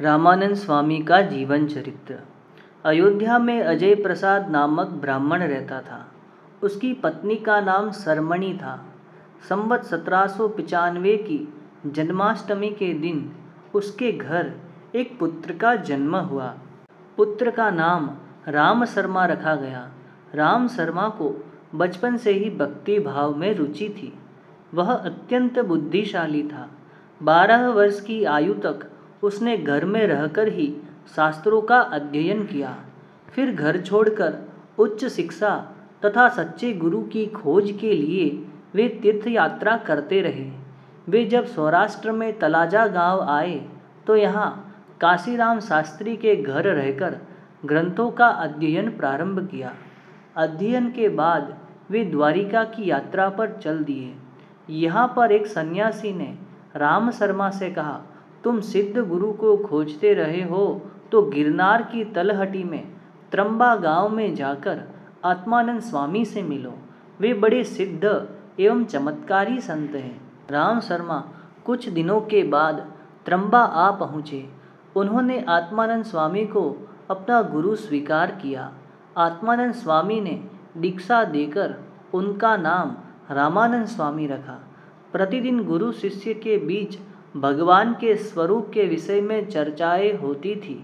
रामानंद स्वामी का जीवन चरित्र। अयोध्या में अजय प्रसाद नामक ब्राह्मण रहता था। उसकी पत्नी का नाम सरमणि था। संवत 1795 की जन्माष्टमी के दिन उसके घर एक पुत्र का जन्म हुआ। पुत्र का नाम राम शर्मा रखा गया। राम शर्मा को बचपन से ही भक्ति भाव में रुचि थी। वह अत्यंत बुद्धिशाली था। 12 वर्ष की आयु तक उसने घर में रहकर ही शास्त्रों का अध्ययन किया। फिर घर छोड़कर उच्च शिक्षा तथा सच्चे गुरु की खोज के लिए वे तीर्थ यात्रा करते रहे। वे जब सौराष्ट्र में तलाजा गांव आए तो यहाँ काशीराम शास्त्री के घर रहकर ग्रंथों का अध्ययन प्रारंभ किया। अध्ययन के बाद वे द्वारिका की यात्रा पर चल दिए। यहाँ पर एक सन्यासी ने राम शर्मा से कहा, तुम सिद्ध गुरु को खोजते रहे हो तो गिरनार की तलहटी में त्रंबा गांव में जाकर आत्मानंद स्वामी से मिलो। वे बड़े सिद्ध एवं चमत्कारी संत हैं। राम शर्मा कुछ दिनों के बाद त्रंबा आ पहुँचे। उन्होंने आत्मानंद स्वामी को अपना गुरु स्वीकार किया। आत्मानंद स्वामी ने दीक्षा देकर उनका नाम रामानंद स्वामी रखा। प्रतिदिन गुरु शिष्य के बीच भगवान के स्वरूप के विषय में चर्चाएं होती थी।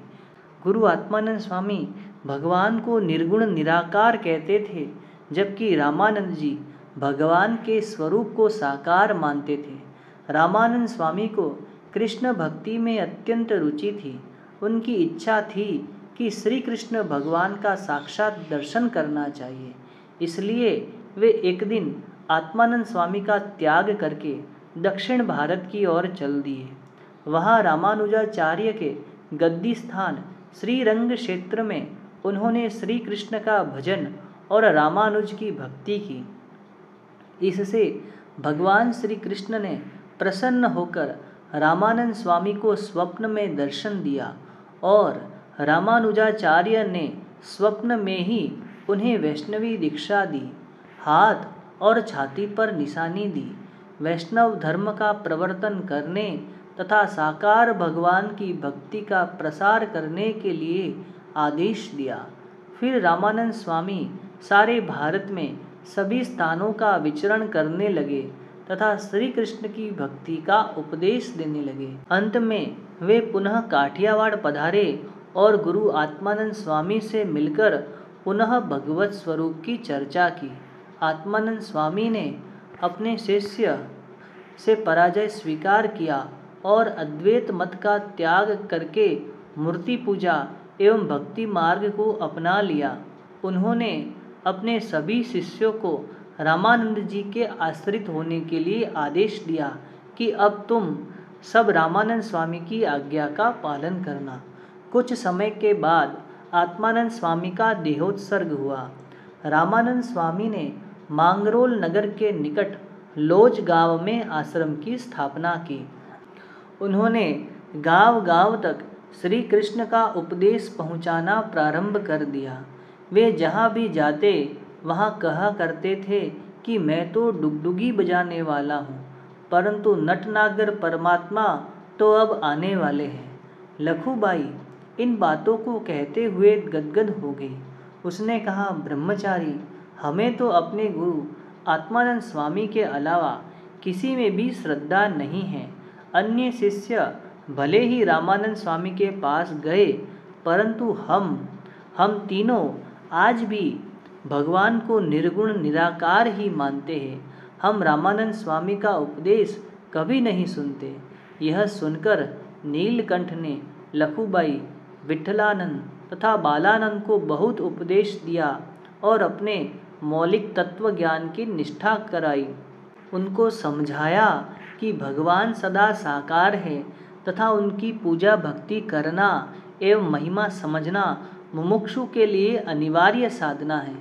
गुरु आत्मानंद स्वामी भगवान को निर्गुण निराकार कहते थे, जबकि रामानंद जी भगवान के स्वरूप को साकार मानते थे। रामानंद स्वामी को कृष्ण भक्ति में अत्यंत रुचि थी। उनकी इच्छा थी कि श्री कृष्ण भगवान का साक्षात दर्शन करना चाहिए। इसलिए वे एक दिन आत्मानंद स्वामी का त्याग करके दक्षिण भारत की ओर चल दिए। वहाँ रामानुजाचार्य के गद्दी स्थान श्रीरंग क्षेत्र में उन्होंने श्री कृष्ण का भजन और रामानुज की भक्ति की। इससे भगवान श्री कृष्ण ने प्रसन्न होकर रामानंद स्वामी को स्वप्न में दर्शन दिया और रामानुजाचार्य ने स्वप्न में ही उन्हें वैष्णवी दीक्षा दी, हाथ और छाती पर निशानी दी। वैष्णव धर्म का प्रवर्तन करने तथा साकार भगवान की भक्ति का प्रसार करने के लिए आदेश दिया। फिर रामानंद स्वामी सारे भारत में सभी स्थानों का विचरण करने लगे तथा श्री कृष्ण की भक्ति का उपदेश देने लगे। अंत में वे पुनः काठियावाड़ पधारे और गुरु आत्मानंद स्वामी से मिलकर पुनः भगवत स्वरूप की चर्चा की। आत्मानंद स्वामी ने अपने शिष्य से पराजय स्वीकार किया और अद्वैत मत का त्याग करके मूर्ति पूजा एवं भक्ति मार्ग को अपना लिया। उन्होंने अपने सभी शिष्यों को रामानंद जी के आश्रित होने के लिए आदेश दिया कि अब तुम सब रामानंद स्वामी की आज्ञा का पालन करना। कुछ समय के बाद आत्मानंद स्वामी का देहोत्सर्ग हुआ। रामानंद स्वामी ने मांगरोल नगर के निकट लोज गांव में आश्रम की स्थापना की। उन्होंने गांव-गांव तक श्री कृष्ण का उपदेश पहुंचाना प्रारंभ कर दिया। वे जहां भी जाते वहां कहा करते थे कि मैं तो डुगडुगी बजाने वाला हूं, परंतु नटनागर परमात्मा तो अब आने वाले हैं। लखूबाई इन बातों को कहते हुए गदगद हो गई। उसने कहा, ब्रह्मचारी, हमें तो अपने गुरु आत्मानंद स्वामी के अलावा किसी में भी श्रद्धा नहीं है। अन्य शिष्य भले ही रामानंद स्वामी के पास गए, परंतु हम तीनों आज भी भगवान को निर्गुण निराकार ही मानते हैं। हम रामानंद स्वामी का उपदेश कभी नहीं सुनते। यह सुनकर नीलकंठ ने लखूबाई, विठलानंद तथा बालानंद को बहुत उपदेश दिया और अपने मौलिक तत्व ज्ञान की निष्ठा कराई। उनको समझाया कि भगवान सदा साकार है तथा उनकी पूजा भक्ति करना एवं महिमा समझना मुमुक्षु के लिए अनिवार्य साधना है।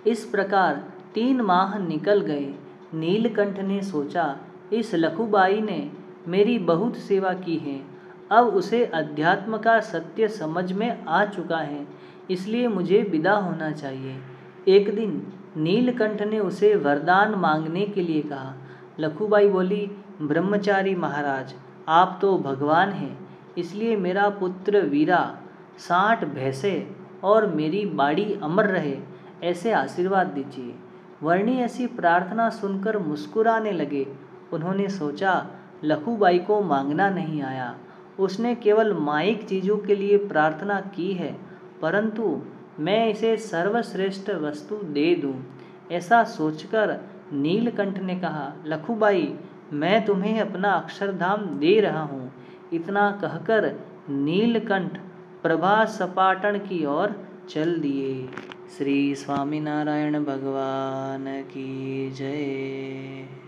इस प्रकार 3 माह निकल गए। नीलकंठ ने सोचा, इस लखूबाई ने मेरी बहुत सेवा की है, अब उसे अध्यात्म का सत्य समझ में आ चुका है, इसलिए मुझे विदा होना चाहिए। एक दिन नीलकंठ ने उसे वरदान मांगने के लिए कहा। लखूबाई बोली, ब्रह्मचारी महाराज, आप तो भगवान हैं, इसलिए मेरा पुत्र वीरा 60 भैंसे और मेरी बाड़ी अमर रहे, ऐसे आशीर्वाद दीजिए। वर्णी ऐसी प्रार्थना सुनकर मुस्कुराने लगे। उन्होंने सोचा, लखूबाई को मांगना नहीं आया, उसने केवल माइक चीज़ों के लिए प्रार्थना की है, परंतु मैं इसे सर्वश्रेष्ठ वस्तु दे दूं। ऐसा सोचकर नीलकंठ ने कहा, लखूबाई, मैं तुम्हें अपना अक्षरधाम दे रहा हूँ। इतना कहकर नीलकंठ प्रभा सपाटन की ओर चल दिए। श्री स्वामीनारायण भगवान की जय।